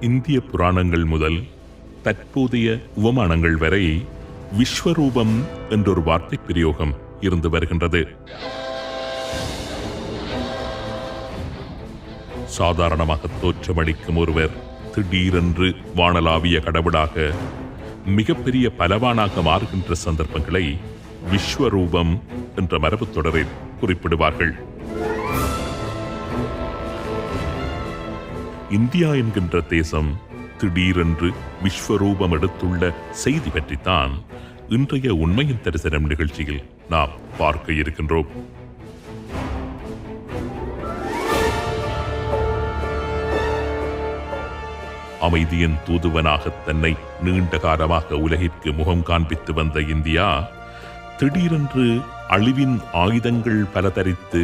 இந்திய புராணங்கள் முதல் தற்போதைய உவமானங்கள் வரை விஸ்வரூபம் என்றொரு வார்த்தை பிரயோகம் இருந்து வருகின்றது. சாதாரணமாக தோற்றமளிக்கும் ஒருவர் திடீரென்று வானலாவிய கடவுளாக மிகப்பெரிய பலவானாக மாறுகின்ற சந்தர்ப்பங்களை விஸ்வரூபம் என்ற மரபு தொடரில் குறிப்பிடுவார்கள். இந்தியா என்கின்ற தேசம் திடீரென்று விஸ்வரூபம் எடுத்துள்ள செய்தி பற்றித்தான் இன்றைய உண்மையின் தரிசனம் நிகழ்ச்சியில் நாம் பார்க்க இருக்கின்றோம். அமைதியின் தூதுவனாக தன்னை நீண்ட காலமாக உலகிற்கு முகம் காண்பித்து வந்த இந்தியா திடீரென்று அழிவின் ஆயுதங்கள் பல தரித்து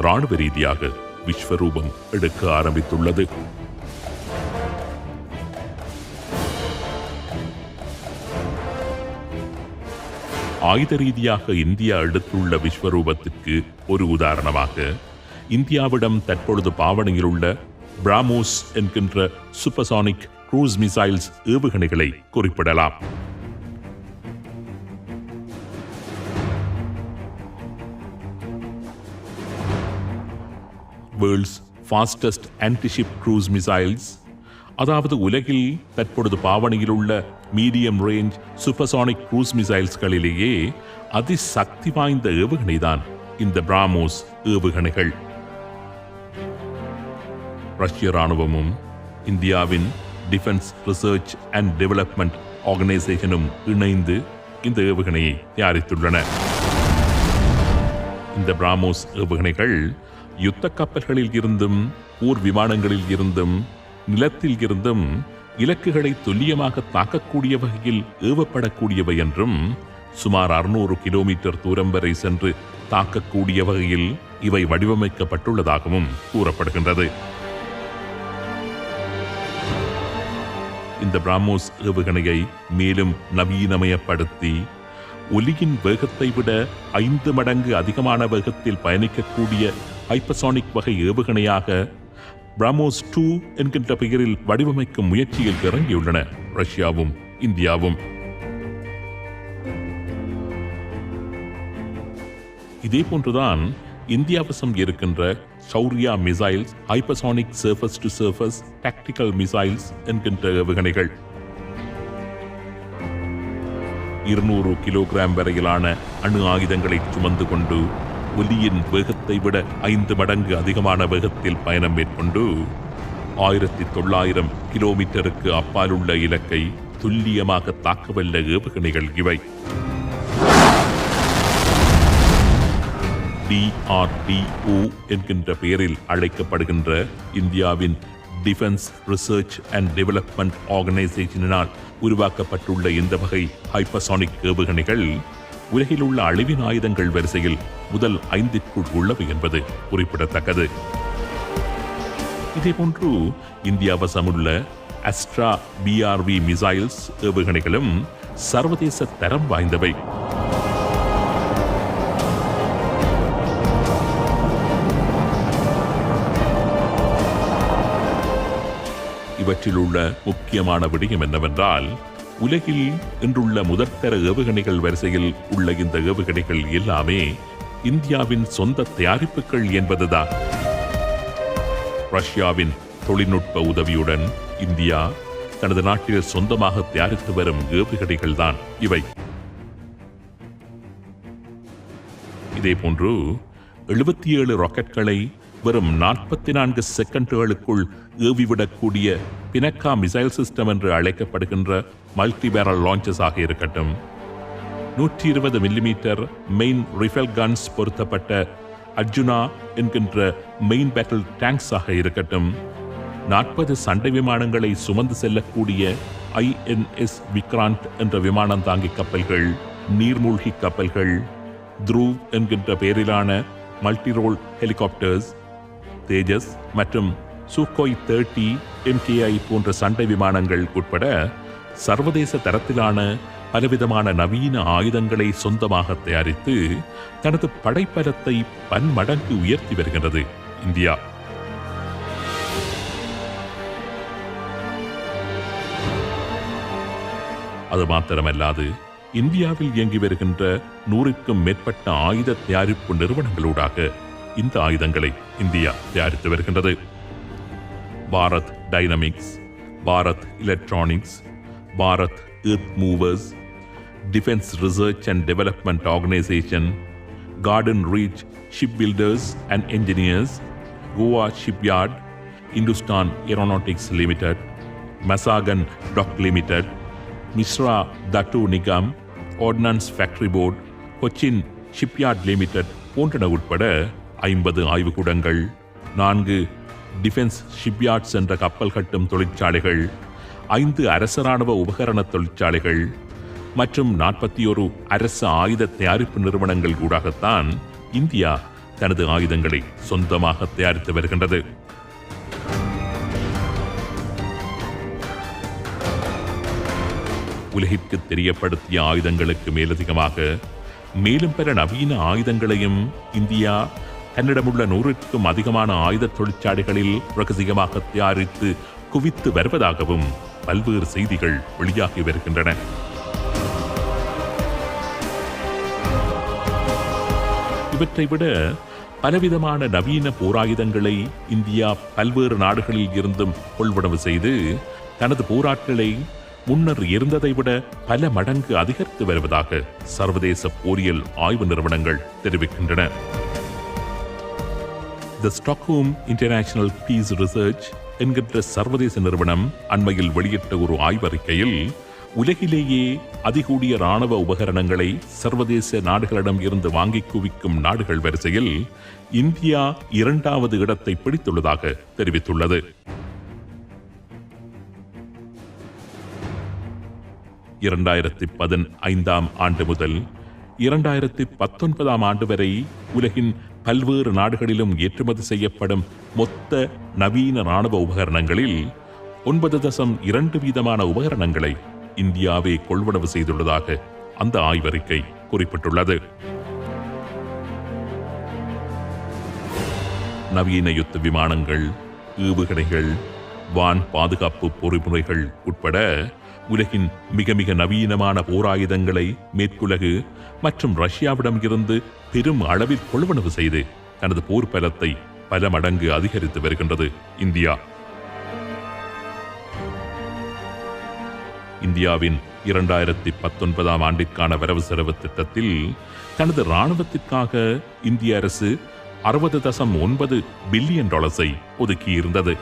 இராணுவ ரீதியாக விஸ்வரூபம் எடுக்க ஆரம்பித்துள்ளது. ஆயுத ரீதியாக இந்தியா எடுத்துள்ள விஸ்வரூபத்திற்கு ஒரு உதாரணமாக இந்தியாவிடம் தற்பொழுது பாவனையில் உள்ள பிராமோஸ் என்கின்ற சூப்பர்சானிக் க்ரூஸ் மிசைல்ஸ் ஏவுகணைகளை குறிப்பிடலாம். World's fastest anti-ship cruise missiles, அதாவது உலகில் தற்பொழுது பாவனையில் உள்ள மீடியம் ரேஞ்ச் சூப்பர்சானிக் க்ரூஸ் மிசைல்ஸ்களிலேயே அதிசக்தி வாய்ந்த ஏவுகணைதான் இந்த பிராமோஸ் ஏவுகணைகள். ரஷ்ய இராணுவமும் இந்தியாவின் டிஃபென்ஸ் ரிசர்ச் அண்ட் டெவலப்மெண்ட் ஆர்கனைசேஷனும் இணைந்து இந்த ஏவுகணையை தயாரித்துள்ளன. இந்த பிராமோஸ் ஏவுகணைகள் யுத்த கப்பல்களில் இருந்தும் போர் விமானங்களில் இருந்தும் நிலத்தில் இருந்தும் இலக்குகளை துல்லியமாக தாக்கக்கூடிய வகையில் ஏவப்படக்கூடியவை என்றும் சுமார் 600 கிலோமீட்டர் தூரம் வரை சென்று தாக்கக்கூடிய வகையில் இவை வடிவமைக்கப்பட்டுள்ளதாகவும் கூறப்படுகின்றது. இந்த பிராமோஸ் ஏவுகணையை மேலும் நவீனமயப்படுத்தி ஒலியின் வேகத்தை விட 5 மடங்கு அதிகமான வேகத்தில் பயணிக்கக்கூடிய ஹைப்பர்சானிக் வகை ஏவுகணையாக பிராமோஸ் 2 என்கின்ற பெயரில் வடிவமைக்கும் முயற்சியில் இறங்கியுள்ளன ரஷ்யாவும் இந்தியாவும். இதே போன்றுதான் இந்தியாவசம் இருக்கின்ற Shaurya missiles, hypersonic surface to surface tactical missiles என்கின்ற ஏவுகணைகள். 200 கிலோகிராம் வரையிலான அணு ஆயுதங்களை சுமந்து கொண்டு ஒலியின் வேகத்தை விட 5 மடங்கு அதிகமான வேகத்தில் பயணம் மேற்கொண்டு 1900 கிலோமீட்டருக்கு அப்பால் உள்ள இலக்கை துல்லியமாக தாக்கவல்ல ஏவுகணைகள் இவை. DRDO என்கின்ற பெயரில் அழைக்கப்படுகின்ற இந்தியாவின் டிஃபென்ஸ் ரிசர்ச் அண்ட் டெவலப்மெண்ட் ஆர்கனைசேஷனினால் உருவாக்கப்பட்டுள்ள இந்த வகை ஹைப்பர்சானிக் ஏவுகணைகள் உலகில் உள்ள அழிவின் ஆயுதங்கள் வரிசையில் முதல் 5ற்குள் உள்ளவை என்பது குறிப்பிடத்தக்கது. இதேபோன்று இந்தியாவசமுள்ள அஸ்ட்ரா BRV மிசைல்ஸ் ஏவுகணைகளும் சர்வதேச தரம் வாய்ந்தவை. இவற்றில் உள்ள முக்கியமான விடயம் என்னவென்றால், உலகில் இன்றுள்ள முதற்தர ஏவுகணைகள் வரிசையில் உள்ள இந்த ஏவுகணைகள் எல்லாமே இந்தியாவின் சொந்த தயாரிப்புகள் என்பதுதான். ரஷ்யாவின் தொழில்நுட்ப உதவியுடன் இந்தியா தனது நாட்டில் சொந்தமாக தயாரித்து வரும் ஏவுகணைகள் தான் இவை. இதேபோன்று 77 ராக்கெட்களை வெறும் 44 செகண்டுகளுக்குள் ஏவிவிடக்கூடிய பினக்கா மிசைல் சிஸ்டம் என்று அழைக்கப்படுகின்ற மல்டி பேரல் லான்ச்சஸ் ஆக இருக்கட்டும், 120 மில்லிமீட்டர் மெயின் ரிஃபல் கன்ஸ் பொருத்தப்பட்ட அர்ஜுனா என்கின்ற மெயின் பேட்டில் டேங்க்ஸ் ஆக இருக்கட்டும், 40 சண்டை விமானங்களை சுமந்து செல்லக்கூடிய INS விக்ராந்த் என்ற விமானம் தாங்கி கப்பல்கள், நீர்மூழ்கி கப்பல்கள், த்ரூவ் என்கின்ற பெயரிலான மல்டிரோல் ஹெலிகாப்டர்ஸ், தேஜஸ் மற்றும் சுக்கோய் 30 MKI போன்ற சண்டை விமானங்கள் உட்பட சர்வதேச தரத்திலான பலவிதமான நவீன ஆயுதங்களை சொந்தமாக தயாரித்து தனது படைப்பலத்தை பன்மடங்கு உயர்த்தி வருகின்றது இந்தியா. அது மாத்திரமல்லாது இந்தியாவில் இயங்கி வருகின்ற 100க்கும் மேற்பட்ட ஆயுத தயாரிப்பு நிறுவனங்களூடாக இந்த ஆயுதங்களை இந்தியா தயாரித்து வருகின்றது. Bharat dynamics, Bharat electronics, Bharat earth movers, defence research and development organisation, garden reach ship builders and engineers, Goa shipyard, Hindustan aeronautics limited, Mazagon dock limited, Mishra Dhatu Nigam, ordnance factory board, Cochin shipyard limited போன்றன உட்பட 50 ஆய்வுக்கூடங்கள், 4 டிஃபென்ஸ் ஷிப்யார்ட்ஸ் என்ற கப்பல் கட்டும் தொழிற்சாலைகள், 5 அரச ராணுவ உபகரண தொழிற்சாலைகள் மற்றும் 41 அரசு ஆயுத தயாரிப்பு நிறுவனங்கள் ஊடாகத்தான் இந்தியா தனது ஆயுதங்களை சொந்தமாக தயாரித்து வருகின்றது. உலகிற்கு தெரியப்படுத்திய ஆயுதங்களுக்கு மேலதிகமாக மேலும் பல நவீன ஆயுதங்களையும் இந்தியா தன்னிடமுள்ள 100க்கும் அதிகமான ஆயுத தொழிற்சாலைகளில் ரகசியமாக தயாரித்து குவித்து வருவதாகவும் பல்வேறு செய்திகள் வெளியாகி வருகின்றன. இவற்றை விட பலவிதமான நவீன போராயுதங்களை இந்தியா பல்வேறு நாடுகளில் இருந்தும் கொள்வனவு செய்து தனது போராட்களை முன்னர் இருந்ததை விட பல மடங்கு அதிகரித்து வருவதாக சர்வதேச போரியல் ஆய்வு நிறுவனங்கள் தெரிவிக்கின்றன. தி ஸ்டாக்ஹோம் இன்டர்நேஷனல் பீஸ் ரிசர்ச் என்கின்ற சர்வதேச நிறுவனம் அண்மையில் வெளியிட்ட ஒரு ஆய்வறிக்கையில் உலகிலேயே அதிகூடிய இராணுவ உபகரணங்களை சர்வதேச நாடுகளிடம் இருந்து வாங்கி குவிக்கும் நாடுகள் வரிசையில் இந்தியா 2வது இடத்தை பிடித்துள்ளதாக தெரிவித்துள்ளது. 2015 ஆண்டு முதல் 2019 ஆண்டு வரை உலகின் பல்வேறு நாடுகளிலும் ஏற்றுமதி செய்யப்படும் மொத்த நவீன இராணுவ உபகரணங்களில் 9.2% உபகரணங்களை இந்தியாவே கொள்வனவு செய்துள்ளதாக அந்த ஆய்வறிக்கை குறிப்பிட்டுள்ளது. நவீன யுத்த விமானங்கள், ஏவுகணைகள், வான் பாதுகாப்பு பொறிமுறைகள் உட்பட உலகின் மிக மிக நவீனமான போராயுதங்களை மேற்குலகு மற்றும் ரஷ்யாவிடம் இருந்து பெரும் அளவில் கொள்வனவு செய்து தனது போர் பலத்தை பல மடங்கு அதிகரித்து வருகின்றது இந்தியா. இந்தியாவின் 2019 ஆண்டிற்கான வரவு செலவு திட்டத்தில் தனது இராணுவத்திற்காக இந்திய அரசு $60.9 பில்லியன் ஒதுக்கியிருந்தது.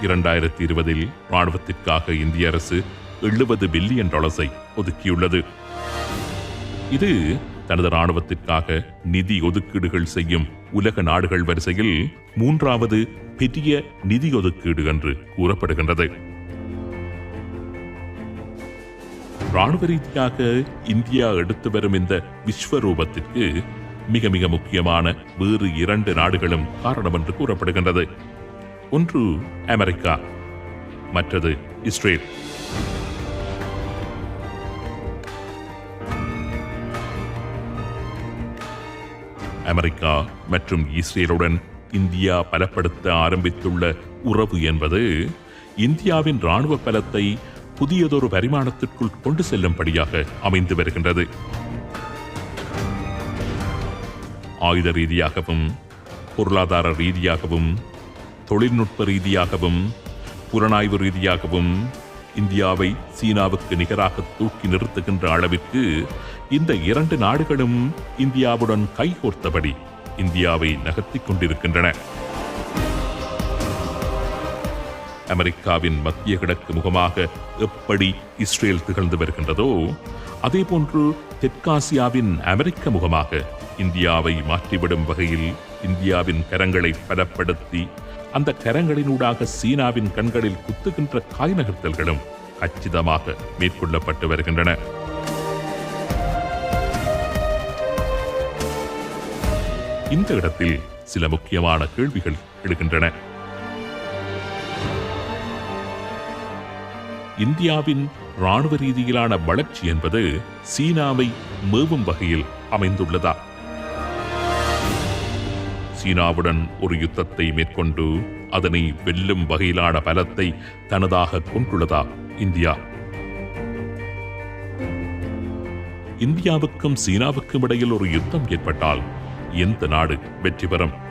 2020 ராணுவத்திற்காக இந்திய அரசு $70 பில்லியன் ஒதுக்கியுள்ளது. இது தனது ராணுவத்திற்காக நிதி ஒதுக்கீடுகள் செய்யும் உலக நாடுகள் வரிசையில் 3வது பெரிய நிதி ஒதுக்கீடு என்று கூறப்படுகின்றது. ராணுவ ரீதியாக இந்தியா எடுத்து வரும் இந்த விஸ்வரூபத்திற்கு மிக மிக முக்கியமான வேறு 2 நாடுகளும் காரணம் என்று கூறப்படுகின்றது. ஒன்று அமெரிக்கா, மற்றது இஸ்ரேல். அமெரிக்கா மற்றும் இஸ்ரேலுடன் இந்தியா பலப்படுத்த ஆரம்பித்துள்ள உறவு என்பது இந்தியாவின் இராணுவ பலத்தை புதியதொரு பரிமாணத்திற்குள் கொண்டு செல்லும்படியாக அமைந்து வருகின்றது. ஆயுத ரீதியாகவும், பொருளாதார ரீதியாகவும், தொழில்நுட்ப ரீதியாகவும், புலனாய்வு ரீதியாகவும் இந்தியாவை சீனாவுக்கு நிகராக தூக்கி நிறுத்துகின்ற அளவிற்கு இந்த 2 நாடுகளும் இந்தியாவுடன் கைகோர்த்தபடி இந்தியாவை நகர்த்திக் கொண்டிருக்கின்றன. அமெரிக்காவின் மத்திய கிழக்கு முகமாக எப்படி இஸ்ரேல் திகழ்ந்து வருகின்றதோ அதேபோன்று தெற்காசியாவின் அமெரிக்க முகமாக இந்தியாவை மாற்றிவிடும் வகையில் இந்தியாவின் கரங்களை பலப்படுத்தி அந்த கரங்களினூடாக சீனாவின் கண்களில் குத்துகின்ற காய் நகர்த்தல்களும் கச்சிதமாக மேற்கொள்ளப்பட்டு வருகின்றன. இந்த இடத்தில் சில முக்கியமான கேள்விகள் எழுகின்றன. இந்தியாவின் இராணுவ ரீதியிலான வளர்ச்சி என்பது சீனாவை மேவும் வகையில் அமைந்துள்ளதா? சீனாவுடன் ஒரு யுத்தத்தை மேற்கொண்டு அதனை வெல்லும் வகையிலான பலத்தை தனதாக கொண்டுள்ளதா இந்தியா? இந்தியாவுக்கும் சீனாவுக்கும் இடையில் ஒரு யுத்தம் ஏற்பட்டால் எந்த நாடு வெற்றி பெறும்?